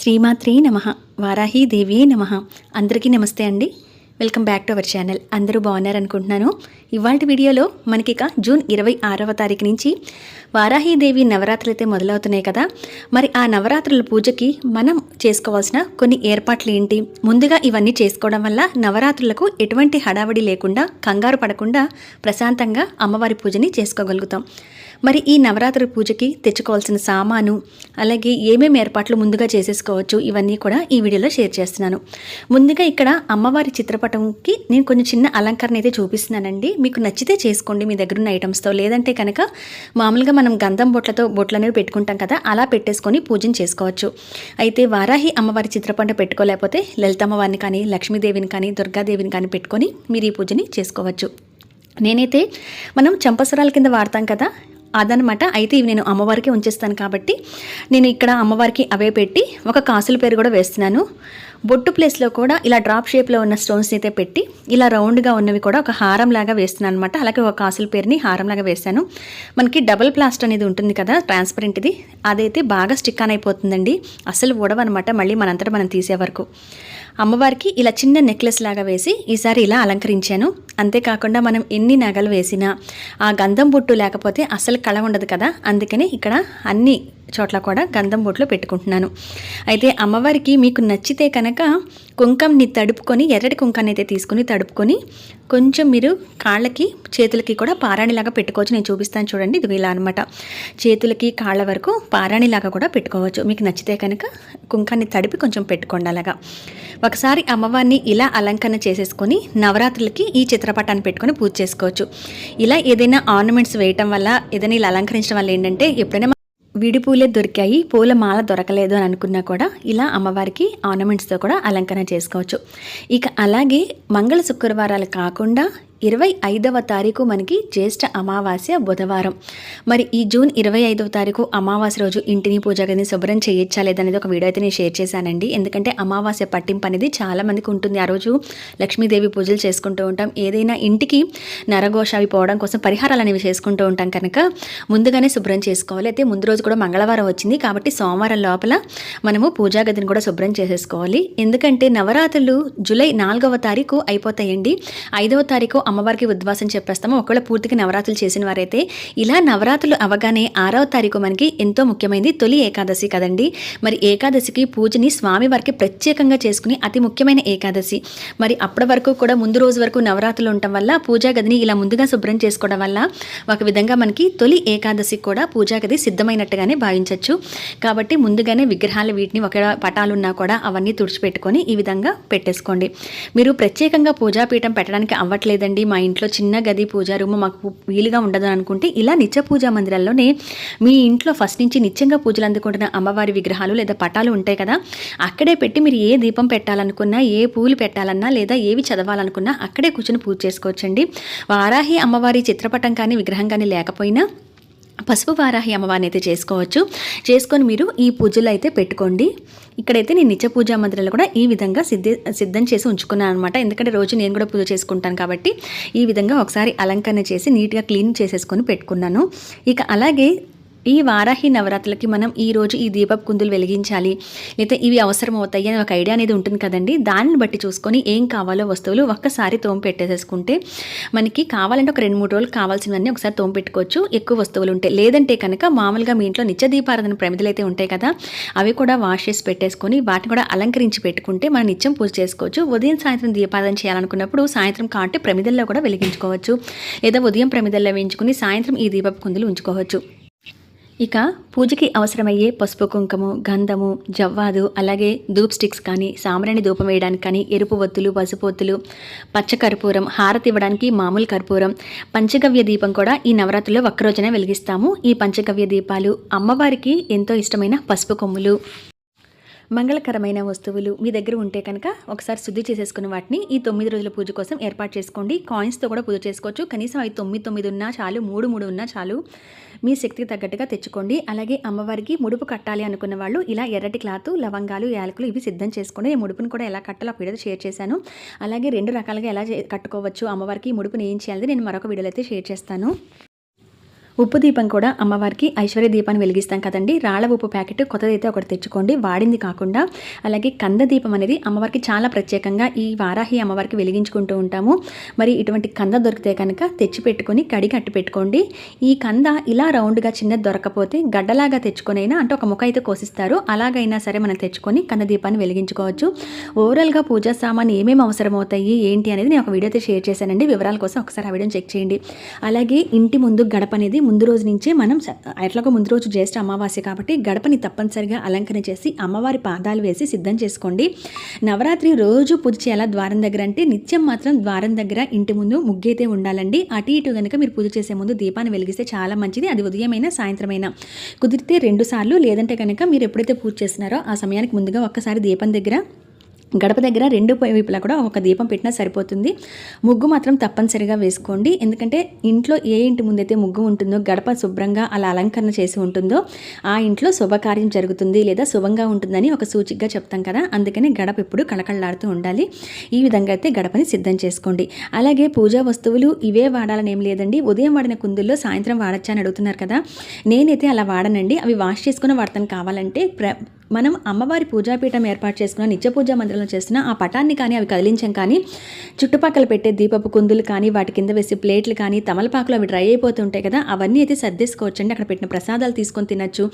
శ్రీమాత్రే నమః. వారాహి దేవియే నమః. అందరికీ నమస్తే అండి. Welcome back to our channel. అందరూ బాగున్నారనుకుంటున్నాను. ఇవాల్టి వీడియోలో మనకిక జూన్ 26వ తారీఖు నుంచి వారాహీదేవి నవరాత్రులు అయితే మొదలవుతున్నాయి కదా. మరి ఆ నవరాత్రుల పూజకి మనం చేసుకోవాల్సిన కొన్ని ఏర్పాట్లు ఏంటి, ముందుగా ఇవన్నీ చేసుకోవడం వల్ల నవరాత్రులకు ఎటువంటి హడావిడి లేకుండా, కంగారు పడకుండా ప్రశాంతంగా అమ్మవారి పూజని చేసుకోగలుగుతాం. మరి ఈ నవరాత్రి పూజకి తెచ్చుకోవాల్సిన సామాను, అలాగే ఏమేమి ఏర్పాట్లు ముందుగా చేసేసుకోవచ్చు, ఇవన్నీ కూడా ఈ వీడియోలో షేర్ చేస్తున్నాను. ముందుగా ఇక్కడ అమ్మవారి చిత్రపటంకి నేను కొంచెం చిన్న అలంకరణ అయితే చూపిస్తున్నానండి. మీకు నచ్చితే చేసుకోండి మీ దగ్గర ఉన్న ఐటమ్స్తో. లేదంటే కనుక మామూలుగా మనం గంధం బొట్లు అనేవి పెట్టుకుంటాం కదా, అలా పెట్టేసుకొని పూజను చేసుకోవచ్చు. అయితే వారాహి అమ్మవారి చిత్రపటం పెట్టుకోలేకపోతే లలితమ్మవారిని కానీ, లక్ష్మీదేవిని కానీ, దుర్గాదేవిని కానీ పెట్టుకొని మీరు ఈ పూజని చేసుకోవచ్చు. నేనైతే మనం చంపసరాల కింద వాడతాం కదా, అదనమాట. అయితే ఇవి నేను అమ్మవారికి ఉంచేస్తాను కాబట్టి నేను ఇక్కడ అమ్మవారికి అవే పెట్టి ఒక కాసుల పేరు కూడా వేస్తున్నాను. బొట్టు ప్లేస్లో కూడా ఇలా డ్రాప్ షేప్లో ఉన్న స్టోన్స్ అయితే పెట్టి ఇలా రౌండ్గా ఉన్నవి కూడా ఒక హారం లాగా వేస్తున్నాను అనమాట. అలాగే ఒక కాసుల పేరుని హారంలాగా వేస్తాను. మనకి డబుల్ ప్లాస్టర్ అనేది ఉంటుంది కదా, ట్రాన్స్పరెంట్ది, అదైతే బాగా స్టిక్ ఆన్ అయిపోతుందండి. అసలు ఊడవన్నమాట మళ్ళీ మనంతటా మనం తీసే వరకు. అమ్మవారికి ఇలా చిన్న నెక్లెస్ లాగా వేసి ఈసారి ఇలా అలంకరించాను. అంతేకాకుండా మనం ఎన్ని నగలు వేసినా ఆ గంధం బొట్టు లేకపోతే అసలు కళ ఉండదు కదా, అందుకని ఇక్కడ అన్ని చోట్ల కూడా గంధం బొట్లు పెట్టుకుంటున్నాను. అయితే అమ్మవారికి మీకు నచ్చితే కనుక కుంకంని తడుపుకొని, ఎర్రటి కుంకాన్ని అయితే తీసుకుని తడుపుకొని కొంచెం మీరు కాళ్ళకి చేతులకి కూడా పారాణిలాగా పెట్టుకోవచ్చు. నేను చూపిస్తాను చూడండి. ఇది ఇలా అనమాట. చేతులకి కాళ్ళ వరకు పారాణిలాగా కూడా పెట్టుకోవచ్చు. మీకు నచ్చితే కనుక కుంకాన్ని తడిపి కొంచెం పెట్టుకోండి. అలాగా ఒకసారి అమ్మవారిని ఇలా అలంకరణ చేసేసుకొని నవరాత్రులకి ఈ చిత్రపటాన్ని పెట్టుకొని పూజ చేసుకోవచ్చు. ఇలా ఏదైనా ఆర్నమెంట్స్ వేయటం వల్ల, ఏదైనా ఇలా అలంకరించడం వల్ల ఏంటంటే, ఎప్పుడైనా విడి పూలే దొరికాయి, పూల మాల దొరకలేదు అని అనుకున్నా కూడా ఇలా అమ్మవారికి ఆర్నమెంట్స్తో కూడా అలంకరణ చేసుకోవచ్చు. ఇక అలాగే మంగళ శుక్రవారాలు కాకుండా 25వ తారీఖు మనకి జ్యేష్ఠ అమావాస్య బుధవారం. మరి ఈ జూన్ 25వ తారీఖు అమావాస్య రోజు ఇంటిని, పూజ గదిని శుభ్రం చేయొచ్చా లేదనేది ఒక వీడియో అయితే నేను షేర్ చేశానండి. ఎందుకంటే అమావాస్య పట్టింపు అనేది చాలా మందికి ఉంటుంది. ఆ రోజు లక్ష్మీదేవి పూజలు చేసుకుంటూ ఉంటాం. ఏదైనా ఇంటికి నరఘోష అవి పోవడం కోసం పరిహారాలు అనేవి చేసుకుంటూ ఉంటాం కనుక ముందుగానే శుభ్రం చేసుకోవాలి. అయితే ముందు రోజు కూడా మంగళవారం వచ్చింది కాబట్టి సోమవారం లోపల మనము పూజా గదిని కూడా శుభ్రం చేసేసుకోవాలి. ఎందుకంటే నవరాత్రులు జూలై 4వ తారీఖు అయిపోతాయండి. 5వ తారీఖు అమ్మవారికి ఉద్వాసం చెప్పేస్తాము. ఒకవేళ పూర్తిగా నవరాత్రులు చేసిన వారైతే. ఇలా నవరాత్రులు అవగానే 6వ తారీఖు మనకి ఎంతో ముఖ్యమైనది తొలి ఏకాదశి కదండి. మరి ఏకాదశికి పూజని స్వామివారికి ప్రత్యేకంగా చేసుకుని అతి ముఖ్యమైన ఏకాదశి. మరి అప్పటి వరకు కూడా ముందు రోజు వరకు నవరాత్రులు ఉండటం వల్ల పూజా గదిని ఇలా ముందుగా శుభ్రం చేసుకోవడం వల్ల ఒక విధంగా మనకి తొలి ఏకాదశి కూడా పూజా గది సిద్ధమైనట్టుగానే భావించవచ్చు. కాబట్టి ముందుగానే విగ్రహాలు వీటిని ఒక పటాలు ఉన్నా కూడా అవన్నీ తుడిచిపెట్టుకొని ఈ విధంగా పెట్టేసుకోండి. మీరు ప్రత్యేకంగా పూజాపీఠం పెట్టడానికి అవ్వట్లేదండి, మా ఇంట్లో చిన్న గది పూజా రూమ్ మాకు వీలుగా ఉండదు అనుకుంటే ఇలా నిత్య పూజా మందిరాల్లోనే మీ ఇంట్లో ఫస్ట్ నుంచి నిత్యంగా పూజలు అందుకుంటున్న అమ్మవారి విగ్రహాలు లేదా పటాలు ఉంటాయి కదా, అక్కడే పెట్టి మీరు ఏ దీపం పెట్టాలనుకున్నా, ఏ పూలు పెట్టాలన్నా, లేదా ఏవి చదవాలనుకున్నా అక్కడే కూర్చొని పూజ చేసుకోవచ్చండి. వారాహి అమ్మవారి చిత్రపటం కానీ విగ్రహం కానీ లేకపోయినా పసుపు వారాహి అమ్మవారిని అయితే చేసుకోవచ్చు. చేసుకొని మీరు ఈ పూజలు అయితే పెట్టుకోండి. ఇక్కడైతే నేను నిత్య పూజా మందిరాలు కూడా ఈ విధంగా సిద్ధం చేసి ఉంచుకున్నాను అనమాట. ఎందుకంటే రోజు నేను కూడా పూజ చేసుకుంటాను కాబట్టి ఈ విధంగా ఒకసారి అలంకరణ చేసి నీట్గా క్లీన్ చేసేసుకొని పెట్టుకున్నాను. ఇక అలాగే ఈ వారాహి నవరాత్రులకి మనం ఈరోజు ఈ దీపపు కుందులు వెలిగించాలి, లేదా ఇవి అవసరం అవుతాయి అని ఒక ఐడియా అనేది ఉంటుంది కదండి. దాన్ని బట్టి చూసుకొని ఏం కావాలో వస్తువులు ఒక్కసారి తోము పెట్టేసేసుకుంటే మనకి కావాలంటే ఒక 2-3 రోజులు కావాల్సినవన్నీ ఒకసారి తోము పెట్టుకోవచ్చు, ఎక్కువ వస్తువులు ఉంటాయి. లేదంటే కనుక మామూలుగా మీ ఇంట్లో నిత్య దీపారాధన ప్రమిదలు అయితే ఉంటాయి కదా, అవి కూడా వాష్ చేసి పెట్టేసుకొని వాటిని కూడా అలంకరించి పెట్టుకుంటే మనం నిత్యం పూజ చేసుకోవచ్చు. ఉదయం సాయంత్రం దీపారాధన చేయాలనుకున్నప్పుడు సాయంత్రం కాబట్టి ప్రమిదల్లో కూడా వెలిగించుకోవచ్చు, లేదా ఉదయం ప్రమిదల్లో వేయించుకుని సాయంత్రం ఈ దీపపు కుందులు ఉంచుకోవచ్చు. ఇక పూజకి అవసరమయ్యే పసుపు, కుంకుమ, గంధము, జవ్వాదు, అలాగే ధూప్ స్టిక్స్ కానీ, సాంబ్రాణి ధూపం వేయడానికి కానీ, ఎరుపు ఒత్తులు, పసుపు ఒత్తులు, పచ్చ కర్పూరం, హారతి ఇవ్వడానికి మామూలు కర్పూరం, పంచగవ్య దీపం కూడా ఈ నవరాత్రుల్లో ఒక్కరోజునే వెలిగిస్తాము. ఈ పంచగవ్య దీపాలు అమ్మవారికి ఎంతో ఇష్టమైన పసుపు కొమ్ములు, మంగళకరమైన వస్తువులు మీ దగ్గర ఉంటే కనుక ఒకసారి శుద్ధి చేసేసుకున్న వాటిని ఈ 9 రోజుల పూజ కోసం ఏర్పాటు చేసుకోండి. కాయిన్స్తో కూడా పూజ చేసుకోవచ్చు. కనీసం అవి 9 ఉన్నా చాలు, 3 ఉన్నా చాలు. మీ శక్తికి తగ్గట్టుగా తెచ్చుకోండి. అలాగే అమ్మవారికి ముడుపు కట్టాలి అనుకున్న వాళ్ళు ఇలా ఎర్రటి క్లాత్, లవంగాలు, యాలకులు ఇవి సిద్ధం చేసుకోండి. నేను ముడుపును కూడా ఎలా కట్టాలో ఒక వీడియో షేర్ చేశాను. అలాగే 2 రకాలుగా ఎలా కట్టుకోవచ్చు, అమ్మవారికి ముడుపుని ఏం చేయాలి నేను మరొక వీడియోలో అయితే షేర్ చేస్తాను. ఉప్పు దీపం కూడా అమ్మవారికి ఐశ్వర్య దీపాన్ని వెలిగిస్తాం కదండి. రాళ్ళ ఉప్పు ప్యాకెట్ కొత్తదైతే ఒకటి తెచ్చుకోండి, వాడింది కాకుండా. అలాగే కంద దీపం అనేది అమ్మవారికి చాలా ప్రత్యేకంగా ఈ వారాహి అమ్మవారికి వెలిగించుకుంటూ ఉంటాము. మరి ఇటువంటి కంద దొరికితే కనుక తెచ్చి పెట్టుకొని కడిగి అట్టు పెట్టుకోండి. ఈ కంద ఇలా రౌండ్గా చిన్నది దొరకపోతే గడ్డలాగా తెచ్చుకొనైనా, అంటే ఒక ముక్క అయితే కోసిస్తారు, అలాగైనా సరే మనం తెచ్చుకొని కంద దీపాన్ని వెలిగించుకోవచ్చు. ఓవరాల్గా పూజా సామాన్ ఏమేమి అవసరమవుతాయి ఏంటి అనేది నేను ఒక వీడియో అయితే షేర్ చేశానండి. వివరాల కోసం ఒకసారి ఆ వీడియోని చెక్ చేయండి. అలాగే ఇంటి ముందు గడప అనేది ముందు రోజు నుంచే మనం ఎట్లాగో ముందు రోజు జ్యేష్ఠ అమావాస్య కాబట్టి గడపని తప్పనిసరిగా అలంకరణ చేసి అమ్మవారి పాదాలు వేసి సిద్ధం చేసుకోండి. నవరాత్రి రోజు పూజ చేయాలా ద్వారం దగ్గర అంటే నిత్యం మాత్రం ద్వారం దగ్గర ఇంటి ముందు ముగ్గైతే ఉండాలండి. అటు ఇటు కనుక మీరు పూజ చేసే ముందు దీపాన్ని వెలిగిస్తే చాలా మంచిది. అది ఉదయమైనా సాయంత్రమైనా, కుదిరితే 2 సార్లు, లేదంటే కనుక మీరు ఎప్పుడైతే పూజ చేస్తున్నారో ఆ సమయానికి ముందుగా ఒక్కసారి దీపం దగ్గర గడప దగ్గర 2 వైపులా కూడా ఒక దీపం పెట్టినా సరిపోతుంది. ముగ్గు మాత్రం తప్పనిసరిగా వేసుకోండి. ఎందుకంటే ఇంట్లో ఏ ఇంటి ముందైతే ముగ్గు ఉంటుందో, గడప శుభ్రంగా అలా అలంకరణ చేసి ఉంటుందో ఆ ఇంట్లో శుభకార్యం జరుగుతుంది లేదా శుభంగా ఉంటుందని ఒక సూచికగా చెప్తాం కదా. అందుకని గడప ఎప్పుడు కళకళలాడుతూ ఉండాలి. ఈ విధంగా అయితే గడపని సిద్ధం చేసుకోండి. అలాగే పూజా వస్తువులు ఇవే వాడాలని ఏం లేదండి. ఉదయం వాడిన కుందుల్లో సాయంత్రం వాడచ్చా అని అడుగుతున్నారు కదా. నేనైతే అలా వాడనండి. అవి వాష్ చేసుకుని వాడతాను. కావాలంటే మనం అమ్మవారి పూజాపీఠం ఏర్పాటు చేసుకున్న నిత్య పూజా మందిరంలో చేస్తున్న ఆ పటాన్ని కానీ అవి కదిలించాం కానీ చుట్టుపక్కల పెట్టే దీపపు కుందులు కానీ వాటి కింద వేసే ప్లేట్లు కానీ తమలపాకులు అవి డ్రై అయిపోతూ ఉంటాయి కదా, అవన్నీ అయితే సర్దేసుకోవచ్చండి. అక్కడ పెట్టిన ప్రసాదాలు తీసుకొని తినచ్చు.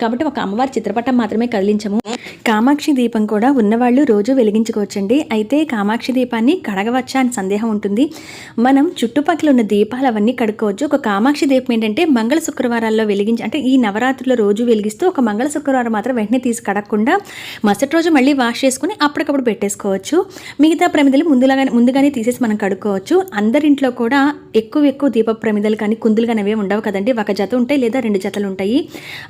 కాబట్టి ఒక అమ్మవారి చిత్రపటం మాత్రమే కదిలించము. కామాక్షి దీపం కూడా ఉన్నవాళ్ళు రోజు వెలిగించుకోవచ్చండి. అయితే కామాక్షి దీపాన్ని కడగవచ్చా అని సందేహం ఉంటుంది. మనం చుట్టుపక్కల ఉన్న దీపాలు అవన్నీ కడుక్కోవచ్చు. ఒక కామాక్షి దీపం ఏంటంటే మంగళ శుక్రవారాల్లో వెలిగించి, అంటే ఈ నవరాత్రుల రోజు వెలిగిస్తూ ఒక మంగళ శుక్రవారం మాత్రం వెంటనే తీసి కడగకుండా మరుసటి రోజు మళ్ళీ వాష్ చేసుకుని అప్పటికప్పుడు పెట్టేసుకోవచ్చు. మిగతా ప్రమిదలు ముందుగానే తీసేసి మనం కడుక్కోవచ్చు. అందరింట్లో కూడా ఎక్కువ దీప ప్రమిదలు కానీ కుందులు కానీ అవే ఉండవు కదండి. ఒక జత ఉంటాయి లేదా 2 జతలు ఉంటాయి.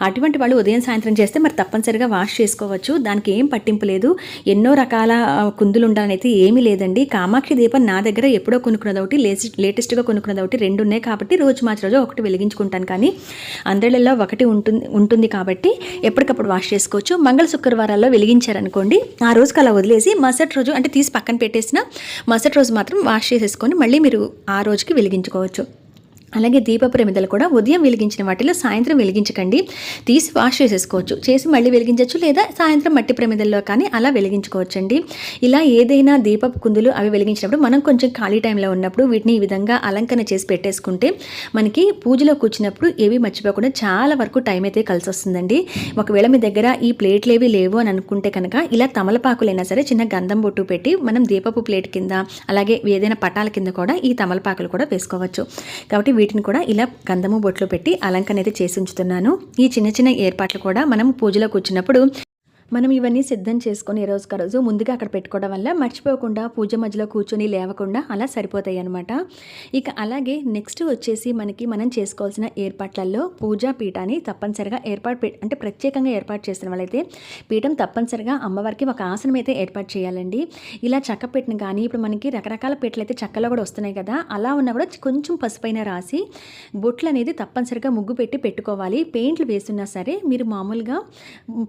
అటువంటి వాళ్ళు ఉదయం సాయంత్రం చేస్తే మరి తప్పనిసరిగా వాష్ చేసుకోవచ్చు. దానికి ఏం పట్టింపు లేదు. ఎన్నో రకాల కుందులు ఉండాలని అయితే ఏమీ లేదండి. కామాక్షి దీపం నా దగ్గర ఎప్పుడో కొనుక్కున్నది ఒకటి, లేటెస్ట్గా కొనుక్కున్నది ఒకటి, 2 ఉన్నాయి కాబట్టి రోజు మార్చి రోజు ఒకటి వెలిగించుకుంటాను. కానీ అందరిలో ఒకటి ఉంటుంది కాబట్టి ఎప్పటికప్పుడు వాష్ చేసుకోవచ్చు. మంగళ శుక్రవారాల్లో వెలిగించారనుకోండి, ఆ రోజుకి అలా వదిలేసి మరుసటి రోజు అంటే తీసి పక్కన పెట్టేసిన మరుసటి రోజు మాత్రం వాష్ చేసేసుకొని మళ్ళీ మీరు ఆ రోజుకి వెలిగించుకోవచ్చు. అలాగే దీప ప్రమిదలు కూడా ఉదయం వెలిగించిన వాటిలో సాయంత్రం వెలిగించకండి, తీసి వాష్ చేసేసుకోవచ్చు. చేసి మళ్ళీ వెలిగించవచ్చు, లేదా సాయంత్రం మట్టి ప్రమిదల్లో కానీ అలా వెలిగించుకోవచ్చండి. ఇలా ఏదైనా దీపపు కుందులు అవి వెలిగించినప్పుడు మనం కొంచెం ఖాళీ టైంలో ఉన్నప్పుడు వీటిని ఈ విధంగా అలంకరణ చేసి పెట్టేసుకుంటే మనకి పూజలో కూర్చున్నప్పుడు ఏవి మర్చిపోకుండా చాలా వరకు టైం అయితే కలిసి వస్తుందండి. ఒకవేళ మీ దగ్గర ఈ ప్లేట్లు ఏవి లేవు అని అనుకుంటే కనుక ఇలా తమలపాకులైనా సరే చిన్న గంధం బొట్టు పెట్టి మనం దీపపు ప్లేట్ కింద అలాగే ఏదైనా పటాల కింద కూడా ఈ తమలపాకులు కూడా వేసుకోవచ్చు. కాబట్టి వీటిని కూడా ఇలా గంధము బొట్లు పెట్టి అలంకరణ అయితే చేసి ఉంచుతున్నాను. ఈ చిన్న ఏర్పాట్లు కూడా మనం పూజలో కూర్చున్నప్పుడు మనం ఇవన్నీ సిద్ధం చేసుకొని రోజు ముందుగా అక్కడ పెట్టుకోవడం వల్ల మర్చిపోకుండా పూజ మధ్యలో కూర్చొని లేవకుండా అలా సరిపోతాయి అనమాట. ఇక అలాగే నెక్స్ట్ వచ్చేసి మనం చేసుకోవాల్సిన ఏర్పాట్లలో పూజా పీఠాన్ని తప్పనిసరిగా అంటే ప్రత్యేకంగా ఏర్పాటు చేసిన వాళ్ళైతే పీఠం తప్పనిసరిగా అమ్మవారికి ఒక ఆసనం అయితే ఏర్పాటు చేయాలండి. ఇలా చెక్క పెట్టిన కానీ ఇప్పుడు మనకి రకరకాల పీటలు అయితే చెక్కలో కూడా వస్తున్నాయి కదా, అలా ఉన్నా కూడా కొంచెం పసుపైన రాసి బొట్లు అనేది తప్పనిసరిగా ముగ్గు పెట్టుకోవాలి. పెయింట్లు వేస్తున్నా సరే మీరు మామూలుగా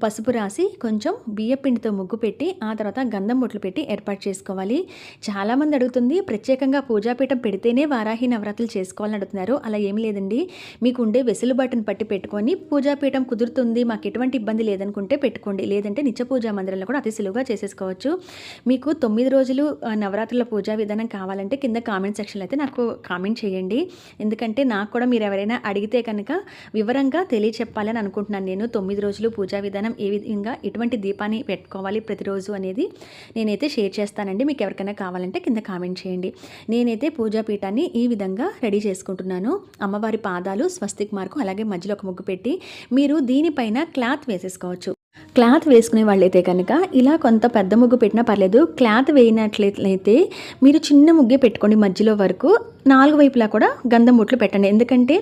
పసుపు రాసి కొంచెం బియ్యపిండితో ముగ్గు పెట్టి ఆ తర్వాత గంధం బొట్లు పెట్టి ఏర్పాటు చేసుకోవాలి. చాలామంది అడుగుతుంది ప్రత్యేకంగా పూజాపీఠం పెడితేనే వారాహి నవరాత్రులు చేసుకోవాలని అడుగుతున్నారు. అలా ఏమి లేదండి. మీకు ఉండే వెసులుబాటును పట్టి పెట్టుకొని పూజాపీఠం కుదురుతుంది, మాకు ఎటువంటి ఇబ్బంది లేదనుకుంటే పెట్టుకోండి. లేదంటే నిత్య పూజా మందిరంలో కూడా అతి సులువుగా చేసేసుకోవచ్చు. మీకు 9 రోజులు నవరాత్రుల పూజా విధానం కావాలంటే కింద కామెంట్ సెక్షన్లో అయితే నాకు కామెంట్ చేయండి. ఎందుకంటే నాకు కూడా మీరు ఎవరైనా అడిగితే కనుక వివరంగా తెలియచెప్పాలని అనుకుంటున్నాను. నేను 9 రోజులు పూజా విధానం ఏ విధంగా ఎటువంటి దీపాన్ని పెట్టుకోవాలి ప్రతిరోజు అనేది నేనైతే షేర్ చేస్తానండి. మీకు ఎవరికైనా కావాలంటే కింద కామెంట్ చేయండి. నేనైతే పూజా పీఠాన్ని ఈ విధంగా రెడీ చేసుకుంటున్నాను. అమ్మవారి పాదాలు స్వస్తిక్ మార్కు అలాగే మధ్యలో ఒక ముగ్గు పెట్టి మీరు దీనిపైన క్లాత్ వేసేసుకోవచ్చు. క్లాత్ వేసుకునే వాళ్ళైతే కనుక ఇలా కొంత పెద్ద ముగ్గు పెట్టినా పర్లేదు. క్లాత్ వేయినట్లయితే మీరు చిన్న ముగ్గే పెట్టుకోండి. మధ్యలో వరకు 4 వైపులా కూడా గంధం బొట్లు పెట్టండి. ఎందుకంటే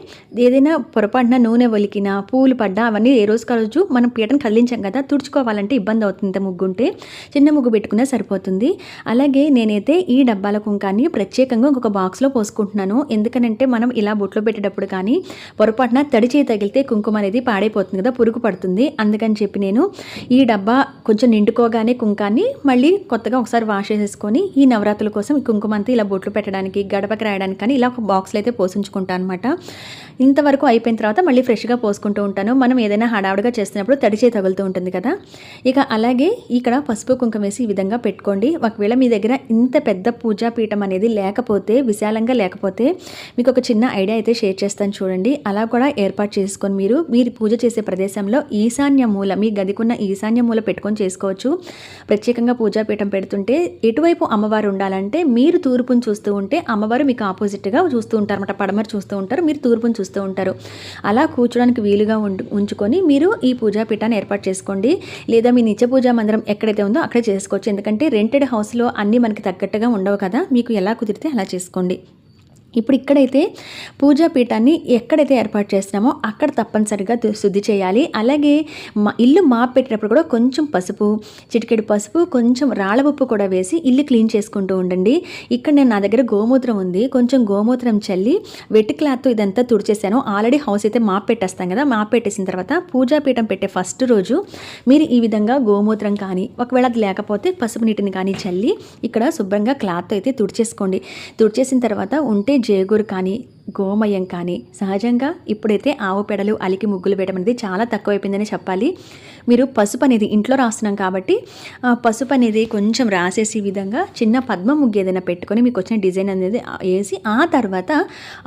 ఏదైనా పొరపాటున నూనె ఒలికినా పూలు పడ్డా అవన్నీ ఏ రోజుకి రోజు మనం పీటను కదిలించాం కదా, తుడుచుకోవాలంటే ఇబ్బంది అవుతుంది. ముగ్గు ఉంటే చిన్న ముగ్గు పెట్టుకున్నా సరిపోతుంది. అలాగే నేనైతే ఈ డబ్బాల కుంకాన్ని ప్రత్యేకంగా ఇంకొక బాక్స్లో పోసుకుంటున్నాను. ఎందుకనంటే మనం ఇలా బొట్లు పెట్టేటప్పుడు కానీ పొరపాటున తడి చేయి తగిలితే కుంకుమ అనేది పాడైపోతుంది కదా, పురుగు పడుతుంది. అందుకని చెప్పి నేను ఈ డబ్బా కొంచెం నిండుకోగానే కుంకాన్ని మళ్ళీ కొత్తగా ఒకసారి వాష్ చేసేసుకొని ఈ నవరాత్రుల కోసం ఈ కుంకుమ అంతా ఇలా బొట్లు పెట్టడానికి గడపకి రాయడానికి చేయడానికి కానీ ఇలా ఒక బాక్స్లో అయితే పోసుంచుకుంటాను అనమాట. ఇంతవరకు అయిపోయిన తర్వాత మళ్ళీ ఫ్రెష్గా పోసుకుంటూ ఉంటాను. మనం ఏదైనా హడావుడిగా చేస్తున్నప్పుడు తడిచే తగులుతూ ఉంటుంది కదా. ఇక అలాగే ఇక్కడ పసుపు కుంకుమ వేసి ఈ విధంగా పెట్టుకోండి. ఒకవేళ మీ దగ్గర ఇంత పెద్ద పూజా పీఠం అనేది లేకపోతే, విశాలంగా లేకపోతే మీకు ఒక చిన్న ఐడియా అయితే షేర్ చేస్తాను చూడండి. అలా కూడా ఏర్పాటు చేసుకొని మీరు పూజ చేసే ప్రదేశంలో ఈశాన్య మూల, మీ గదికున్న ఈశాన్య మూల పెట్టుకొని చేసుకోవచ్చు. ప్రత్యేకంగా పూజాపీఠం పెడుతుంటే ఎటువైపు అమ్మవారు ఉండాలంటే మీరు తూర్పును చూస్తూ ఉంటే అమ్మవారు మీకు ఆపోజిట్గా చూస్తూ ఉంటారు అన్నమాట. పడమర చూస్తూ ఉంటారు, మీరు తూర్పును చూస్తూ ఉంటారు. అలా కూర్చోడానికి వీలుగా ఉంచుకొని మీరు ఈ పూజాపీఠాన్ని ఏర్పాటు చేసుకోండి. లేదా మీ నిత్య పూజా మందిరం ఎక్కడైతే ఉందో అక్కడే చేసుకోవచ్చు. ఎందుకంటే రెంటెడ్ హౌస్లో అన్నీ మనకి తగ్గట్టుగా ఉండవు కదా. మీకు ఎలా కుదిరితే అలా చేసుకోండి. ఇప్పుడు ఇక్కడైతే పూజా పీఠాన్ని ఎక్కడైతే ఏర్పాటు చేస్తున్నామో అక్కడ తప్పనిసరిగా శుద్ధి చేయాలి. అలాగే ఇల్లు మాప్ పెట్టినప్పుడు కూడా కొంచెం పసుపు, చిటికెడు పసుపు, కొంచెం రాళ్ళ ఉప్పు కూడా వేసి ఇల్లు క్లీన్ చేసుకుంటూ ఉండండి. ఇక్కడ నా దగ్గర గోమూత్రం ఉంది, కొంచెం గోమూత్రం చల్లి వెట్టి క్లాత్తో ఇదంతా తుడిచేసాను. ఆల్రెడీ హౌస్ అయితే మాప్ పెట్టేస్తాం కదా. మాప్ పెట్టేసిన తర్వాత పూజా పీఠం పెట్టే ఫస్ట్ రోజు మీరు ఈ విధంగా గోమూత్రం కానీ, ఒకవేళ అది లేకపోతే పసుపు నీటిని కానీ చల్లి ఇక్కడ శుభ్రంగా క్లాత్తో అయితే తుడిచేసుకోండి. తుడిచేసిన తర్వాత ఉంటే జేగురు కానీ, గోమయం కానీ, సహజంగా ఇప్పుడైతే ఆవు పెడలు, అలికి ముగ్గులు వేయడం అనేది చాలా తక్కువైపోయిందని చెప్పాలి. మీరు పసుపు అనేది ఇంట్లో రాస్తున్నాం కాబట్టి పసుపు అనేది కొంచెం రాసేసి విధంగా చిన్న పద్మ ముగ్గు ఏదైనా పెట్టుకొని మీకు వచ్చిన డిజైన్ అనేది వేసి ఆ తర్వాత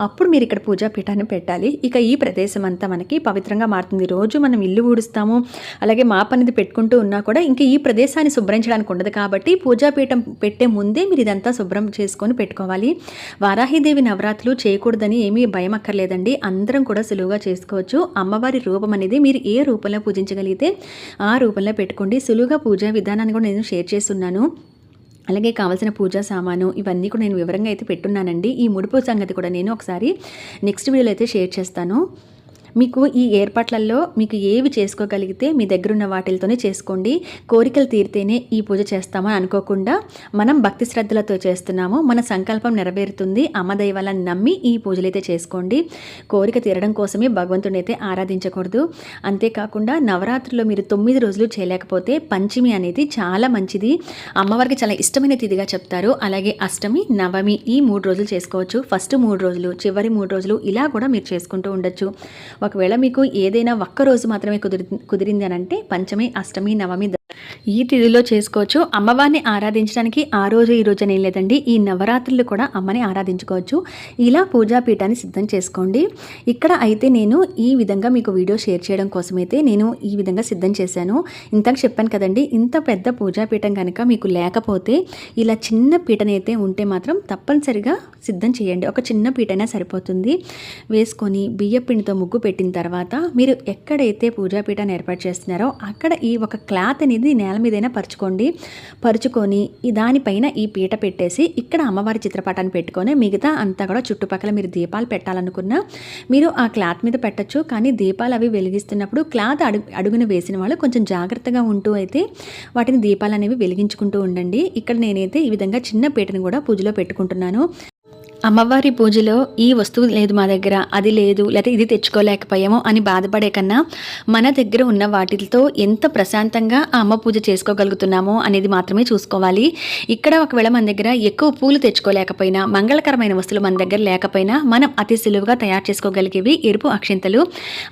అప్పుడు మీరు ఇక్కడ పూజా పీఠాన్ని పెట్టాలి. ఇక ఈ ప్రదేశం అంతా మనకి పవిత్రంగా మారుతుంది. రోజు మనం ఇల్లు ఊడుస్తాము, అలాగే మాప్ అనేది పెట్టుకుంటూ ఉన్నా కూడా ఇంకా ఈ ప్రదేశాన్ని శుభ్రించడానికి ఉండదు కాబట్టి పూజాపీఠం పెట్టే ముందే మీరు ఇదంతా శుభ్రం చేసుకొని పెట్టుకోవాలి. వారాహిదేవి నవరాత్రులు చేయకూడదని ఏమీ భయం అక్కర్లేదండి. అందరం కూడా సులువుగా చేసుకోవచ్చు. అమ్మవారి రూపం అనేది మీరు ఏ రూపంలో పూజించగలిగితే ఆ రూపంలో పెట్టుకోండి. సులువుగా పూజా విధానాన్ని కూడా నేను షేర్ చేస్తున్నాను. అలాగే కావాల్సిన పూజా సామాను ఇవన్నీ కూడా నేను వివరంగా అయితే పెట్టున్నానండి. ఈ ముడుపు సంగతి కూడా నేను ఒకసారి నెక్స్ట్ వీడియోలో అయితే షేర్ చేస్తాను. మీకు ఈ ఏర్పాట్లలో మీకు ఏవి చేసుకోగలిగితే మీ దగ్గరున్న వాటితోనే చేసుకోండి. కోరికలు తీరితేనే ఈ పూజ చేస్తామని అనుకోకుండా మనం భక్తి శ్రద్ధలతో చేస్తున్నాము, మన సంకల్పం నెరవేరుతుంది, అమ్మ దైవాలను నమ్మి ఈ పూజలు అయితే చేసుకోండి. కోరిక తీరడం కోసమే భగవంతుని అయితే ఆరాధించకూడదు. అంతేకాకుండా నవరాత్రుల్లో మీరు 9 రోజులు చేయలేకపోతే పంచమి అనేది చాలా మంచిది, అమ్మవారికి చాలా ఇష్టమైన తిథిగా చెప్తారు. అలాగే అష్టమి, నవమి ఈ 3 రోజులు చేసుకోవచ్చు. ఫస్ట్ 3 రోజులు, చివరి 3 రోజులు ఇలా కూడా మీరు చేసుకుంటూ ఉండొచ్చు. ఒకవేళ మీకు ఏదైనా ఒక్క రోజు మాత్రమే కుదిరింది అని అంటే పంచమి, అష్టమి, నవమి ఈ తిథిలో చేసుకోవచ్చు. అమ్మవారిని ఆరాధించడానికి ఆ రోజు ఈ రోజు అనేం లేదండి. ఈ నవరాత్రులు కూడా అమ్మని ఆరాధించుకోవచ్చు. ఇలా పూజాపీఠాన్ని సిద్ధం చేసుకోండి. ఇక్కడ అయితే నేను ఈ విధంగా మీకు వీడియో షేర్ చేయడం కోసమైతే నేను ఈ విధంగా సిద్ధం చేశాను. ఇంతకు చెప్పాను కదండి, ఇంత పెద్ద పూజాపీఠం కనుక మీకు లేకపోతే ఇలా చిన్న పీటనైతే ఉంటే మాత్రం తప్పనిసరిగా సిద్ధం చేయండి. ఒక చిన్న పీటైనా సరిపోతుంది. వేసుకొని బియ్య పిండితో ముగ్గు పెట్టిన తర్వాత మీరు ఎక్కడైతే పూజాపీఠాన్ని ఏర్పాటు చేస్తున్నారో అక్కడ ఈ ఒక క్లాత్ అనేది నేల మీదైనా పరుచుకొని దానిపైన ఈ పీట పెట్టేసి ఇక్కడ అమ్మవారి చిత్రపటాన్ని పెట్టుకొని మిగతా అంతా కూడా చుట్టుపక్కల మీరు దీపాలు పెట్టాలనుకున్నా మీరు ఆ క్లాత్ మీద పెట్టచ్చు. కానీ దీపాలు అవి వెలిగిస్తున్నప్పుడు క్లాత్ అడుగున వేసిన వాళ్ళు కొంచెం జాగ్రత్తగా ఉంటూ అయితే వాటిని దీపాలు అనేవి వెలిగించుకుంటూ ఉండండి. ఇక్కడ నేనైతే ఈ విధంగా చిన్న పీటను కూడా పూజలో పెట్టుకుంటున్నాను. అమ్మవారి పూజలో ఈ వస్తువు లేదు మా దగ్గర, అది లేదు, లేకపోతే ఇది తెచ్చుకోలేకపోయాము అని బాధపడే కన్నా మన దగ్గర ఉన్న వాటితో ఎంత ప్రశాంతంగా ఆ అమ్మ పూజ చేసుకోగలుగుతున్నామో అనేది మాత్రమే చూసుకోవాలి. ఇక్కడ ఒకవేళ మన దగ్గర ఎక్కువ పూలు తెచ్చుకోలేకపోయినా, మంగళకరమైన వస్తువులు మన దగ్గర లేకపోయినా మనం అతి సులువుగా తయారు చేసుకోగలిగేవి ఎరుపు అక్షింతలు.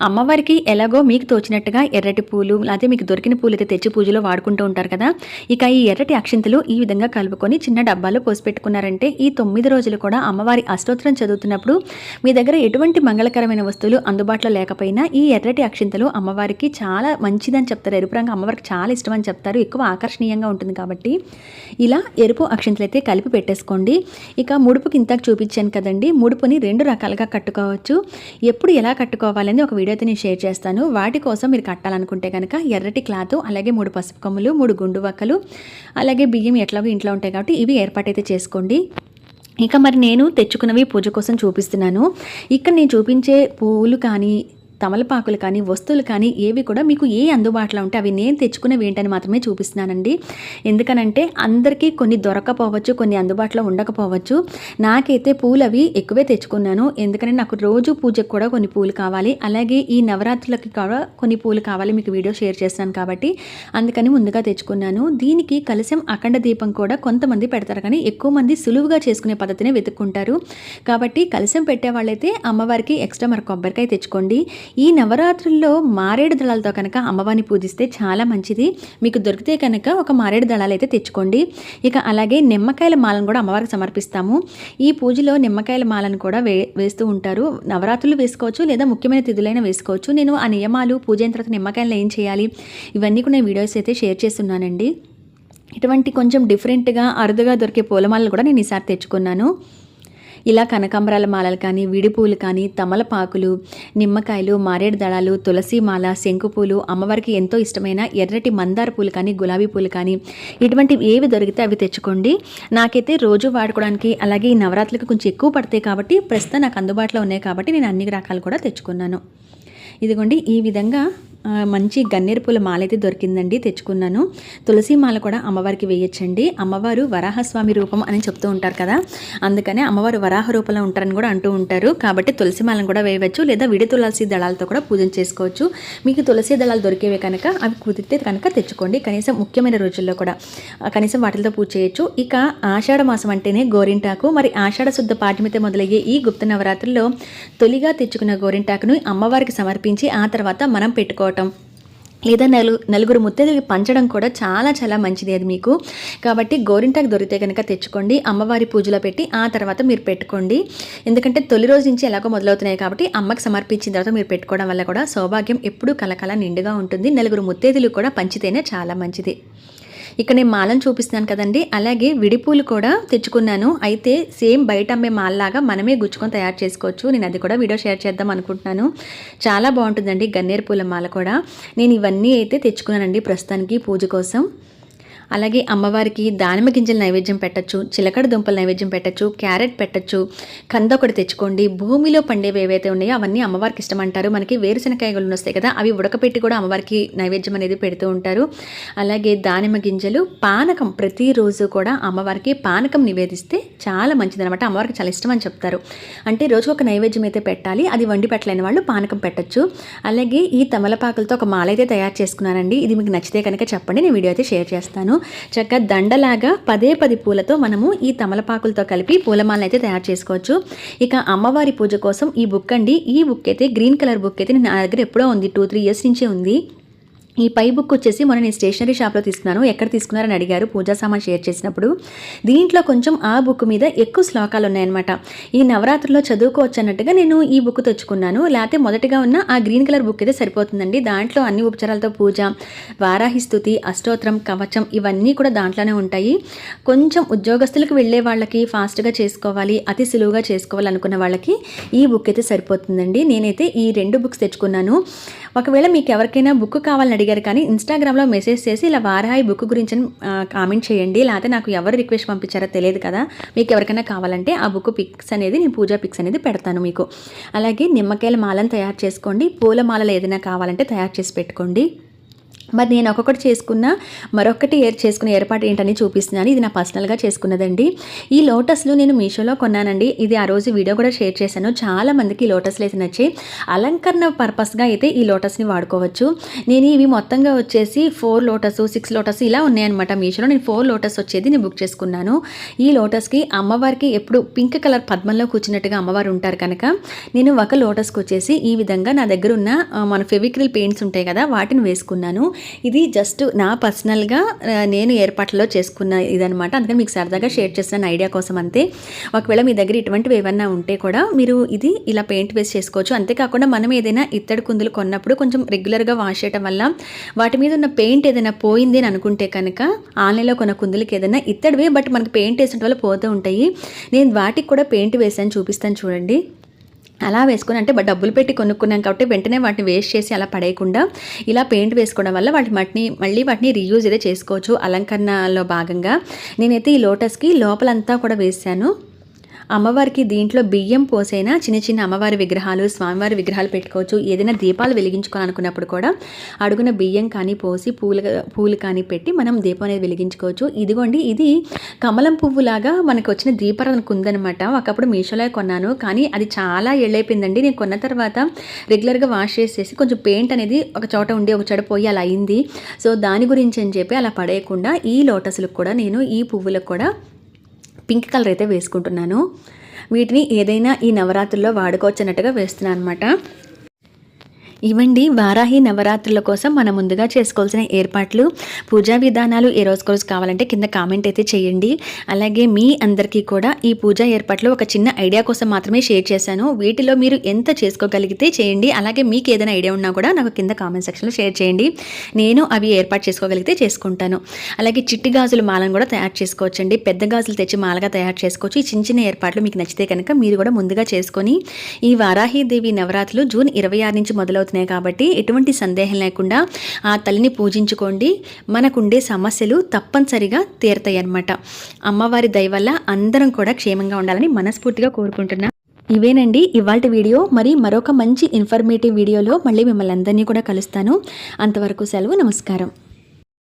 అమ్మవారికి ఎలాగో మీకు తోచినట్టుగా ఎర్రటి పూలు లేకపోతే మీకు దొరికిన పూలు అయితే తెచ్చి పూజలో వాడుకుంటూ ఉంటారు కదా. ఇక ఈ ఎర్రటి అక్షింతలు ఈ విధంగా కలుపుకొని చిన్న డబ్బాలో పోసి పెట్టుకున్నారంటే ఈ 9 రోజులు కూడా అమ్మవారి అష్టోత్తరం చదువుతున్నప్పుడు మీ దగ్గర ఎటువంటి మంగళకరమైన వస్తువులు అందుబాటులో లేకపోయినా ఈ ఎర్రటి అక్షింతలు అమ్మవారికి చాలా మంచిదని చెప్తారు. ఎరుపు రంగు అమ్మవారికి చాలా ఇష్టం అని చెప్తారు, ఎక్కువ ఆకర్షణీయంగా ఉంటుంది కాబట్టి ఇలా ఎరుపు అక్షింతలు అయితే కలిపి పెట్టేసుకోండి. ఇక ముడుపుకి ఇంతకు చూపించాను కదండి, ముడుపుని 2 రకాలుగా కట్టుకోవచ్చు. ఎప్పుడు ఎలా కట్టుకోవాలని ఒక వీడియో అయితే నేను షేర్ చేస్తాను. వాటి కోసం మీరు కట్టాలనుకుంటే కనుక ఎర్రటి క్లాత్, అలాగే 3 పసుపు కొమ్ములు, 3 గుండు వక్కలు, అలాగే బియ్యం ఎట్లాగో ఇంట్లో ఉంటాయి కాబట్టి ఇవి ఏర్పాటైతే చేసుకోండి. ఇక మరి నేను తెచ్చుకున్నవి పూజ కోసం చూపిస్తున్నాను. ఇక్కడ నేను చూపించే పూలు కానీ తమలపాకులు కానీ వస్తువులు కానీ ఏవి కూడా మీకు ఏ అందుబాటులో ఉంటే అవి నేను తెచ్చుకునేవి ఏంటని మాత్రమే చూపిస్తున్నానండి. ఎందుకనంటే అందరికీ కొన్ని దొరకపోవచ్చు, కొన్ని అందుబాటులో ఉండకపోవచ్చు. నాకైతే పూలు అవి ఎక్కువే తెచ్చుకున్నాను. ఎందుకంటే నాకు రోజు పూజకు కూడా కొన్ని పూలు కావాలి, అలాగే ఈ నవరాత్రులకి కూడా కొన్ని పూలు కావాలి, మీకు వీడియో షేర్ చేస్తాను కాబట్టి అందుకని ముందుగా తెచ్చుకున్నాను. దీనికి కలశం అఖండ దీపం కూడా కొంతమంది పెడతారు, కానీ ఎక్కువ మంది సులువుగా చేసుకునే పద్ధతినే వెతుక్కుంటారు. కాబట్టి కలశం పెట్టే వాళ్ళైతే అమ్మవారికి ఎక్స్ట్రా మరి కొబ్బరికాయ తెచ్చుకోండి. ఈ నవరాత్రుల్లో మారేడు దళాలతో కనుక అమ్మవారిని పూజిస్తే చాలా మంచిది. మీకు దొరికితే కనుక ఒక మారేడు దళాలు అయితే తెచ్చుకోండి. ఇక అలాగే నిమ్మకాయల మాలను కూడా అమ్మవారికి సమర్పిస్తాము. ఈ పూజలో నిమ్మకాయల మాలను కూడా వేస్తూ ఉంటారు. నవరాత్రులు వేసుకోవచ్చు, లేదా ముఖ్యమైన తిథులైనా వేసుకోవచ్చు. నేను ఆ నియమాలు, పూజ అయిన తర్వాత నిమ్మకాయలు ఏం చేయాలి ఇవన్నీ కూడా నేను వీడియోస్ అయితే షేర్ చేస్తున్నానండి. ఇటువంటి కొంచెం డిఫరెంట్గా అరుదుగా దొరికే పూలమాలలు కూడా నేను ఈసారి తెచ్చుకున్నాను. ఇలా కనకాంబరాల మాలలు కానీ, విడిపూలు కానీ, తమలపాకులు, నిమ్మకాయలు, మారేడు దళాలు, తులసి మాల, శంకుపూలు, అమ్మవారికి ఎంతో ఇష్టమైన ఎర్రటి మందార పూలు కానీ, గులాబీ పూలు కానీ, ఇటువంటివి ఏవి దొరికితే అవి తెచ్చుకోండి. నాకైతే రోజు వాడుకోవడానికి, అలాగే ఈ నవరాత్రులకు కొంచెం ఎక్కువ పడతాయి కాబట్టి ప్రస్తుతం నాకు అందుబాటులో ఉన్నాయి కాబట్టి నేను అన్ని రకాలు కూడా తెచ్చుకున్నాను. ఇదిగోండి ఈ విధంగా మంచి గన్నేరు పూల మాల అయితే దొరికిందండి, తెచ్చుకున్నాను. తులసి మాల కూడా అమ్మవారికి వేయచ్చండి. అమ్మవారు వరాహస్వామి రూపం అని చెప్తూ ఉంటారు కదా, అందుకనే అమ్మవారు వరాహ రూపంలో ఉంటారని కూడా అంటూ ఉంటారు. కాబట్టి తులసి మాలను కూడా వేయవచ్చు, లేదా విడి తులసి దళాలతో కూడా పూజన చేసుకోవచ్చు. మీకు తులసి దళాలు దొరికేవే కనుక అవి కుదిరితే కనుక తెచ్చుకోండి. కనీసం ముఖ్యమైన రోజుల్లో కూడా కనీసం వాటితో పూజ చేయొచ్చు. ఇక ఆషాఢ మాసం అంటేనే గోరింటాకు. మరి ఆషాఢ శుద్ధ పాఠ్యమితే మొదలయ్యే ఈ గుప్త నవరాత్రుల్లో తొలిగా తెచ్చుకున్న గోరింటాకును అమ్మవారికి సమర్పించి ఆ తర్వాత మనం పెట్టుకోవటం, లేదా నలుగురు ముత్తైదులకి పంచడం కూడా చాలా చాలా మంచిది అది మీకు. కాబట్టి గోరింటాకు దొరికితే కనుక తెచ్చుకోండి, అమ్మవారి పూజలో పెట్టి ఆ తర్వాత మీరు పెట్టుకోండి. ఎందుకంటే తొలి రోజు నుంచి ఎలాగో మొదలవుతున్నాయి కాబట్టి అమ్మకి సమర్పించిన తర్వాత మీరు పెట్టుకోవడం వల్ల కూడా సౌభాగ్యం ఎప్పుడూ కలకల నిండుగా ఉంటుంది. నలుగురు ముత్తైదులు కూడా పంచితేనే చాలా మంచిది. ఇక్కడ నేను మాలను చూపిస్తున్నాను కదండి, అలాగే విడిపూలు కూడా తెచ్చుకున్నాను. అయితే సేమ్ బయట అమ్మే మాలలాగా మనమే గుచ్చుకొని తయారు చేసుకోవచ్చు. నేను అది కూడా వీడియో షేర్ చేద్దాం అనుకుంటున్నాను. చాలా బాగుంటుందండి గన్నేరు పూల మాల కూడా. నేను ఇవన్నీ అయితే తెచ్చుకున్నానండి ప్రస్తుతానికి పూజ కోసం. అలాగే అమ్మవారికి దానిమ్మ గింజల నైవేద్యం పెట్టచ్చు, చిలకడ దుంపల నైవేద్యం పెట్టచ్చు, క్యారెట్ పెట్టచ్చు, కంద ఒకటి తెచ్చుకోండి. భూమిలో పండేవి ఏవైతే ఉన్నాయో అవన్నీ అమ్మవారికి ఇష్టం అంటారు. మనకి వేరుశనకాయలు వస్తాయి కదా, అవి ఉడకపెట్టి కూడా అమ్మవారికి నైవేద్యం అనేది పెడుతూ ఉంటారు. అలాగే దానిమ్మ గింజలు, పానకం, ప్రతిరోజు కూడా అమ్మవారికి పానకం నివేదిస్తే చాలా మంచిదనమాట. అమ్మవారికి చాలా ఇష్టం అని చెప్తారు. అంటే రోజు ఒక నైవేద్యం అయితే పెట్టాలి, అది వండి పెట్టలేని వాళ్ళు పానకం పెట్టచ్చు. అలాగే ఈ తమలపాకులతో ఒక మాల అయితే తయారు చేసుకున్నానండి. ఇది మీకు నచ్చితే కనుక చెప్పండి, నేను వీడియో అయితే షేర్ చేస్తాను. చక్కగా దండలాగా 10 పూలతో మనము ఈ తమలపాకులతో కలిపి పూలమాలను అయితే తయారు చేసుకోవచ్చు. ఇక అమ్మవారి పూజ కోసం ఈ బుక్ అండి, ఈ బుక్ అయితే గ్రీన్ కలర్ బుక్ అయితే నా దగ్గర ఎప్పుడో ఉంది, 2-3 ఇయర్స్ నుంచే ఉంది. ఈ పై బుక్ వచ్చేసి మొన్న నేను స్టేషనరీ షాప్లో తీసుకున్నాను. ఎక్కడ తీసుకున్నారని అడిగారు పూజా సామాన్ షేర్ చేసినప్పుడు. దీంట్లో కొంచెం ఆ బుక్ మీద ఎక్కువ శ్లోకాలు ఉన్నాయన్నమాట. ఈ నవరాత్రుల్లో చదువుకోవచ్చు అన్నట్టుగా నేను ఈ బుక్ తెచ్చుకున్నాను. లేకపోతే మొదటిగా ఉన్న ఆ గ్రీన్ కలర్ బుక్ అయితే సరిపోతుందండి. దాంట్లో అన్ని ఉపచారాలతో పూజ, వారాహి స్తుతి, అష్టోత్తరం, కవచం ఇవన్నీ కూడా దాంట్లోనే ఉంటాయి. కొంచెం ఉద్యోగస్తులకు వెళ్ళే వాళ్ళకి ఫాస్ట్గా చేసుకోవాలి, అతి సులువుగా చేసుకోవాలి అనుకున్న వాళ్ళకి ఈ బుక్ అయితే సరిపోతుందండి. నేనైతే ఈ 2 బుక్స్ తెచ్చుకున్నాను. ఒకవేళ మీకు ఎవరికైనా బుక్ కావాలని అడిగారు కానీ ఇన్స్టాగ్రామ్లో మెసేజ్ చేసి ఇలా వారాహి బుక్ గురించి కామెంట్ చేయండి. లేకపోతే నాకు ఎవరు రిక్వెస్ట్ పంపించారో తెలియదు కదా, మీకు ఎవరికైనా కావాలంటే ఆ బుక్ పిక్స్ అనేది నేను పూజా పిక్స్ అనేది పెడతాను మీకు. అలాగే నిమ్మకాయల మాలను తయారు చేసుకోండి, పూల మాలలు ఏదైనా కావాలంటే తయారు చేసి పెట్టుకోండి. మరి నేను ఒక్కొక్కటి చేసుకున్న మరొకటి చేసుకునే ఏర్పాటు ఏంటని చూపిస్తున్నాను. ఇది నా పర్సనల్గా చేసుకున్నదండి. ఈ లోటస్లు నేను మీషోలో కొన్నానండి. ఇది ఆ రోజు వీడియో కూడా షేర్ చేశాను. చాలా మందికి ఈ లోటస్లు అయితే నచ్చాయి. అలంకరణ పర్పస్గా అయితే ఈ లోటస్ని వాడుకోవచ్చు. నేను ఇవి మొత్తంగా వచ్చేసి 4 లోటస్ 6 లోటస్ ఇలా ఉన్నాయన్నమాట మీషోలో. నేను 4 లోటస్ వచ్చేది నేను బుక్ చేసుకున్నాను. ఈ లోటస్కి అమ్మవారికి ఎప్పుడు పింక్ కలర్ పద్మంలో కూర్చున్నట్టుగా అమ్మవారు ఉంటారు కనుక నేను ఒక లోటస్కి వచ్చేసి ఈ విధంగా నా దగ్గర ఉన్న మన ఫెవిక్రిల్ పెయింట్స్ ఉంటాయి కదా వాటిని వేసుకున్నాను. ఇది జస్ట్ నా పర్సనల్గా నేను ఏర్పాట్లలో చేసుకున్న ఇదనమాట. అందుకని మీకు సరదాగా షేర్ చేసిన ఐడియా కోసం అంతే. ఒకవేళ మీ దగ్గర ఇటువంటివి ఏమన్నా ఉంటే కూడా మీరు ఇది ఇలా పెయింట్ వేసి చేసుకోవచ్చు. అంతేకాకుండా మనం ఏదైనా ఇత్తడి కుందులు కొన్నప్పుడు కొంచెం రెగ్యులర్గా వాష్ చేయడం వల్ల వాటి మీద ఉన్న పెయింట్ ఏదైనా పోయింది అని అనుకుంటే కనుక ఆన్లైన్లో కొన్న కుందులకి ఏదైనా ఇత్తడివే బట్ మనకి పెయింట్ వేసిన వల్ల పోతూ ఉంటాయి. నేను వాటికి కూడా పెయింట్ వేసాను, చూపిస్తాను చూడండి. అలా వేసుకొని అంటే డబ్బులు పెట్టి కొనుక్కున్నాం కాబట్టి వెంటనే వాటిని వేస్ట్ చేసి అలా పడేయకుండా ఇలా పెయింట్ వేసుకోవడం వల్ల మళ్ళీ వాటిని రీయూజ్ అయితే చేసుకోవచ్చు అలంకరణలో భాగంగా. నేనైతే ఈ లోటస్కి లోపలంతా కూడా వేసాను. అమ్మవారికి దీంట్లో బియ్యం పోసైనా చిన్న చిన్న అమ్మవారి విగ్రహాలు స్వామివారి విగ్రహాలు పెట్టుకోవచ్చు. ఏదైనా దీపాలు వెలిగించుకోవాలనుకున్నప్పుడు కూడా అడుగున బియ్యం కానీ పోసి పూలు కానీ పెట్టి మనం దీపం అనేది వెలిగించుకోవచ్చు. ఇదిగోండి, ఇది కమలం పువ్వులాగా మనకు వచ్చిన దీపారాధనకు ఉందనమాట. ఒకప్పుడు మీషోలో కొన్నాను, కానీ అది చాలా ఏళ్ళైపోయిందండి. నేను కొన్న తర్వాత రెగ్యులర్గా వాష్ చేసేసి కొంచెం పెయింట్ అనేది ఒక చోట ఉండి ఒక చోట పోయి అలా అయింది. సో దాని గురించి అని చెప్పి అలా పడేయకుండా ఈ లోటస్లకు కూడా నేను ఈ పువ్వులకు కూడా పింక్ కలర్ అయితే వేసుకుంటున్నాను. వీటిని ఏదైనా ఈ నవరాత్రుల్లో వాడుకోవచ్చు అన్నట్టుగా వేస్తున్నాను అనమాట. ఇవండి వారాహి నవరాత్రుల కోసం మనం ముందుగా చేసుకోవాల్సిన ఏర్పాట్లు. పూజా విధానాలు ఏ రోజుకు రోజు కావాలంటే కింద కామెంట్ అయితే చేయండి. అలాగే మీ అందరికీ కూడా ఈ పూజా ఏర్పాట్లు ఒక చిన్న ఐడియా కోసం మాత్రమే షేర్ చేశాను. వీటిలో మీరు ఎంత చేసుకోగలిగితే చేయండి. అలాగే మీకు ఏదైనా ఐడియా ఉన్నా కూడా నాకు కింద కామెంట్ సెక్షన్లో షేర్ చేయండి. నేను అవి ఏర్పాటు చేసుకోగలిగితే చేసుకుంటాను. అలాగే చిట్టి గాజులు మాలను కూడా తయారు చేసుకోవచ్చండి. పెద్ద గాజులు తెచ్చి మాలగా తయారు చేసుకోవచ్చు. ఈ చిన్న చిన్న ఏర్పాట్లు మీకు నచ్చితే కనుక మీరు కూడా ముందుగా చేసుకొని ఈ వారాహీదేవి నవరాత్రులు జూన్ 26 నుంచి మొదలవుతున్నాయి కాబట్టి ఎటువంటి సందేహం లేకుండా ఆ తల్లిని పూజించుకోండి. మనకుండే సమస్యలు తప్పనిసరిగా తీరతాయి అన్నమాట. అమ్మవారి దయ వల్ల అందరం కూడా క్షేమంగా ఉండాలని మనస్ఫూర్తిగా కోరుకుంటున్నా. ఇవేనండి ఇవాల్టి వీడియో. మరి మరొక మంచి ఇన్ఫర్మేటివ్ వీడియోలో మళ్ళీ మిమ్మల్ని అందరినీ కూడా కలుస్తాను. అంతవరకు సెలవు. నమస్కారం.